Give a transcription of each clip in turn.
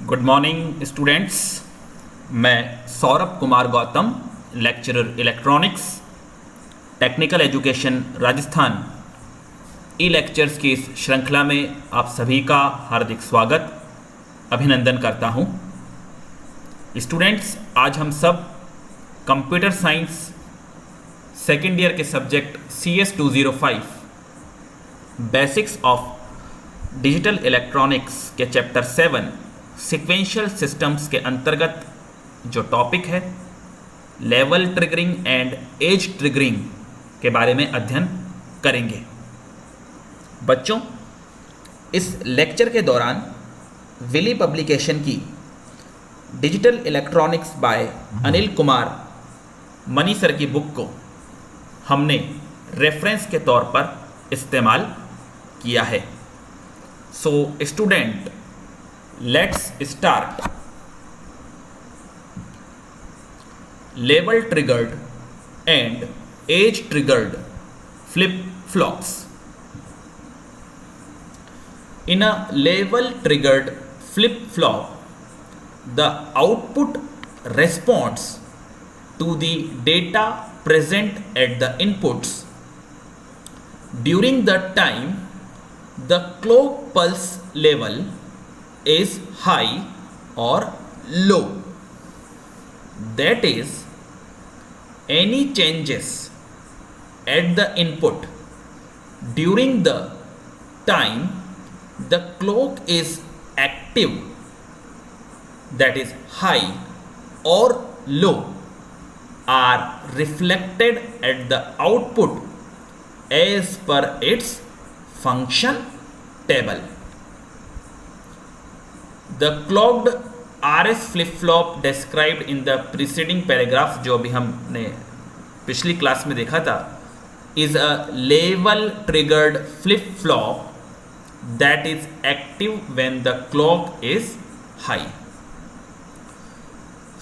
Good morning students. मैं Saurabh Kumar Gautam, lecturer electronics, technical education Rajasthan, e lectures की इस श्रृंखला में आप सभी का हार्दिक स्वागत अभिनंदन करता हूं। स्टूडेंट्स, आज हम सब कंप्यूटर साइंस सेकेंड ईयर के subject CS 205 basics of digital electronics के चैप्टर 7 सीक्वेंशियल सिस्टम्स के अंतर्गत जो टॉपिक है level triggering and edge triggering के बारे में अध्ययन करेंगे। बच्चों, इस लेक्चर के दौरान विली पब्लिकेशन की digital electronics by Anil Kumar Mani sir की बुक को हमने रेफरेंस के तौर पर इस्तेमाल किया है। So student, let's start. Level triggered and edge triggered flip flops. In a level triggered flip flop, the output responds to the data present at the inputs during the time the clock pulse level is high or low. That is, any changes at the input during the time the clock is active, that is high or low, are reflected at the output as per its function table. The clocked RS flip-flop described in the preceding paragraph, जो अभी हमने पिछली class में देखा था, is a level triggered flip-flop that is active when the clock is high.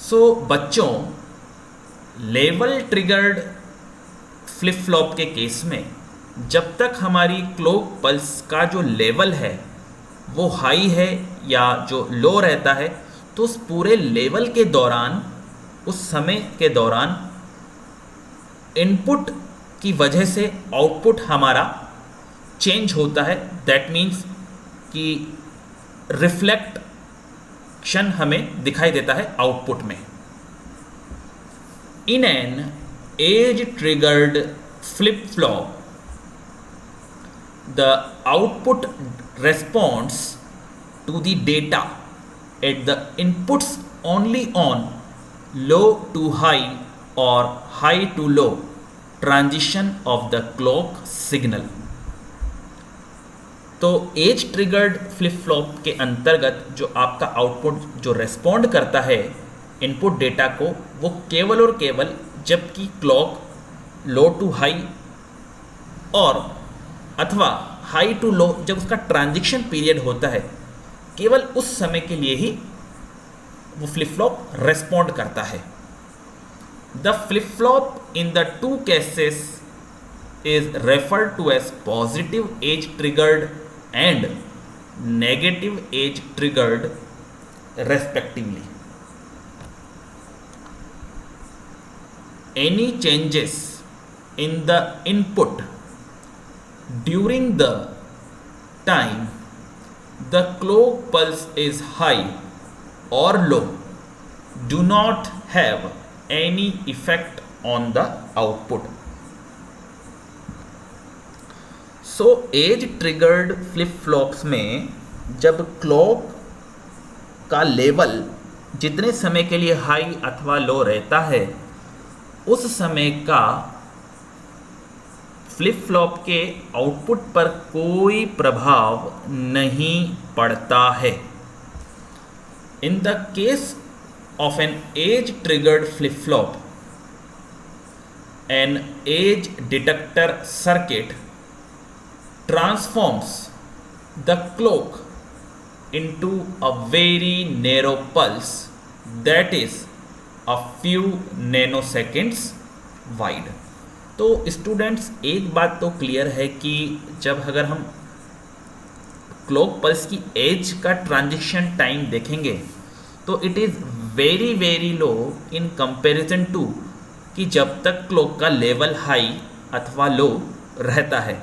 So बच्चों, level triggered flip flop के case में जब तक हमारी क्लॉक पल्स का जो लेवल है वो हाई है या जो लो रहता है, तो उस पूरे लेवल के दौरान, उस समय के दौरान इनपुट की वजह से आउटपुट हमारा चेंज होता है। दैट मीन्स कि रिफ्लेक्शन हमें दिखाई देता है आउटपुट में। In an edge triggered flip flop the output responds to the data at the inputs only on low to high or high to low transition of the clock signal. तो as triggered flip flop के अंतर्गत जो आपका output जो respond करता है input data को, वो केवल और केवल जबकि क्लॉक लो टू हाई और अथवा हाई टू लो, जब उसका ट्रांजिशन पीरियड होता है, केवल उस समय के लिए ही वो फ्लिप फ्लॉप रेस्पॉन्ड करता है। The flip flop in the two cases is referred to as positive edge triggered and negative edge triggered respectively. Any changes in the input during the time the clock pulse is high or low do not have any effect on the output. So age triggered flip flops में जब clock का level जितने समय के लिए high अथवा लो रहता है, उस समय का फ्लिप फ्लॉप के आउटपुट पर कोई प्रभाव नहीं पड़ता है। In the case of an edge triggered flip flop, an edge detector circuit transforms the clock into a very narrow pulse that is a few nanoseconds wide. तो स्टूडेंट्स, एक बात तो क्लियर है कि जब अगर हम क्लॉक पल्स की एज का ट्रांजिशन टाइम देखेंगे तो it is very very low in comparison to कि जब तक क्लॉक का लेवल हाई अथवा लो रहता है।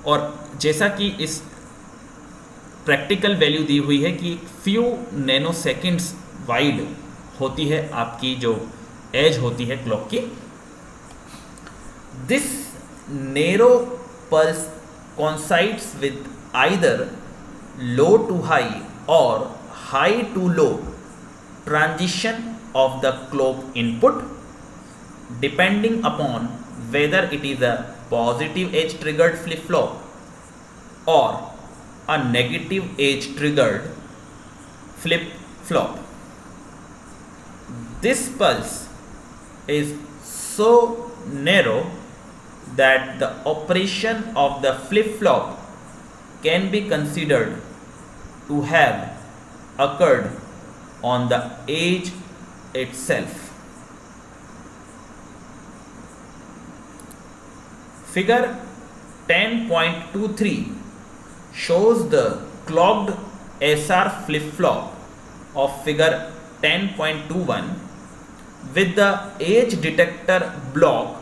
और जैसा कि इस प्रैक्टिकल वैल्यू दी हुई है कि फ्यू नैनो सेकेंड्स वाइड होती है आपकी जो एज होती है क्लॉक की। This narrow pulse coincides with either low to high or high to low transition of the clock input depending upon whether it is a positive edge triggered flip flop or a negative edge triggered flip flop. This pulse is so narrow that the operation of the flip-flop can be considered to have occurred on the edge itself. Figure 10.23 shows the clocked SR flip-flop of figure 10.21 with the edge detector block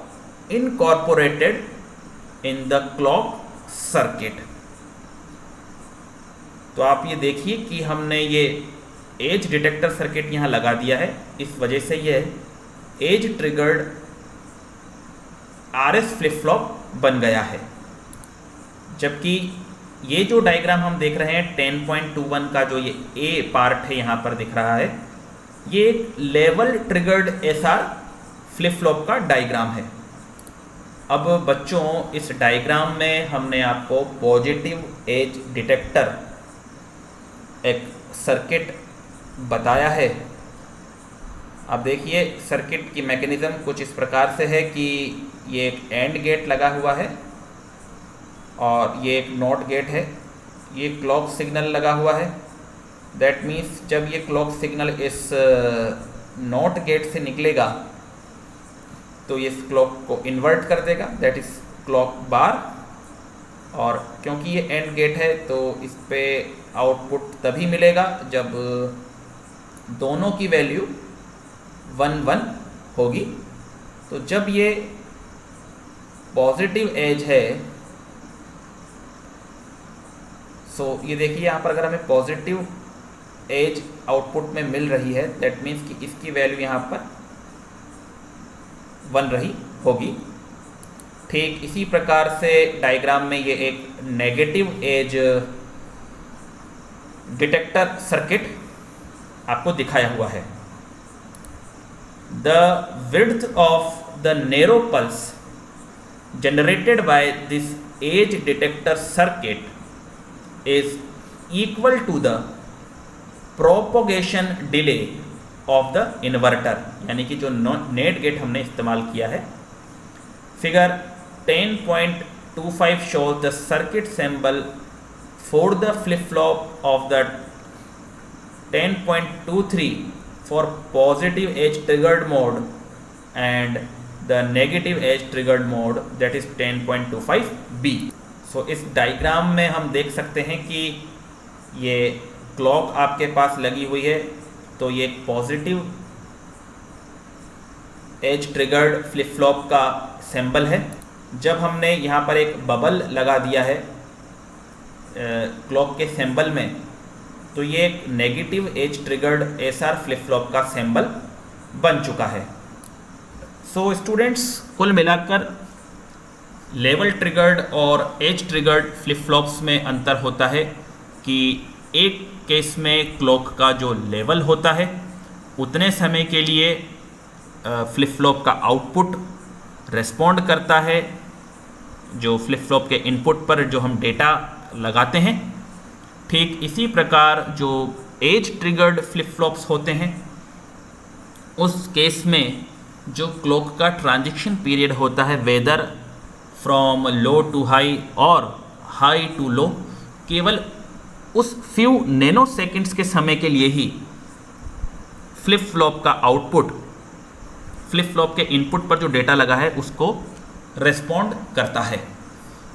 incorporated in the clock circuit. तो आप ये देखिए कि हमने ये as detector circuit यहाँ लगा दिया है, इस वजह से ये edge triggered RS flip flop बन गया है। जबकि ये जो डायग्राम हम देख रहे हैं 10.21 का जो ये ए पार्ट है यहाँ पर दिख रहा है, ये एक level triggered SR flip flop का डायग्राम है। अब बच्चों इस डायग्राम में हमने आपको पॉजिटिव एज डिटेक्टर एक सर्किट बताया है। अब देखिए सर्किट की मैकेनिज्म कुछ इस प्रकार से है कि ये एक एंड गेट लगा हुआ है और ये एक नॉट गेट है, ये क्लॉक सिग्नल लगा हुआ है। दैट मीन्स जब ये क्लॉक सिग्नल इस नॉट गेट से निकलेगा तो ये इस क्लॉक को इन्वर्ट कर देगा, दैट इज क्लॉक बार। और क्योंकि ये एंड गेट है तो इस पे आउटपुट तभी मिलेगा जब दोनों की वैल्यू 1 1 होगी। तो जब ये पॉजिटिव एज है, सो ये देखिए यहाँ पर अगर हमें पॉजिटिव एज आउटपुट में मिल रही है, दैट मीन्स कि इसकी वैल्यू यहाँ पर 1 रही होगी। ठीक इसी प्रकार से डायग्राम में ये एक नेगेटिव एज डिटेक्टर सर्किट आपको दिखाया हुआ है। The width of the narrow pulse generated by this edge detector circuit is equal to the propagation delay of the inverter, यानी कि जो नेट गेट हमने इस्तेमाल किया है। Figure 10.25 shows the circuit symbol for the flip flop of the 10.23 for positive edge triggered mode and the negative edge triggered mode, that is 10.25B. सो इस diagram में हम देख सकते हैं कि ये क्लॉक आपके पास लगी हुई है, तो ये एक positive edge triggered flip flop का सिंबल है। जब हमने यहाँ पर एक बबल लगा दिया है क्लॉक के सिंबल में, तो ये एक negative edge triggered SR flip flop का सिंबल बन चुका है। सो स्टूडेंट्स, कुल मिलाकर लेवल ट्रिगर्ड और एज ट्रिगर्ड फ्लिप फ्लॉप्स में अंतर होता है कि एक केस में क्लॉक का जो लेवल होता है उतने समय के लिए फ्लिप फ्लॉप का आउटपुट रेस्पॉन्ड करता है जो फ्लिप फ्लॉप के इनपुट पर जो हम डेटा लगाते हैं। ठीक इसी प्रकार जो एज ट्रिगर्ड फ्लिप फ्लॉप्स होते हैं उस केस में जो क्लॉक का ट्रांजिशन पीरियड होता है whether from low to high और हाई टू लो, केवल उस फ्यू नैनो सेकेंड्स के समय के लिए ही फ्लिप फ्लॉप का आउटपुट फ्लिप फ्लॉप के इनपुट पर जो डेटा लगा है उसको रेस्पॉन्ड करता है।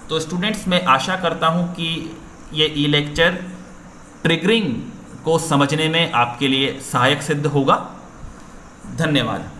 तो स्टूडेंट्स, मैं आशा करता हूँ कि ये ई लेक्चर ट्रिगरिंग को समझने में आपके लिए सहायक सिद्ध होगा। धन्यवाद।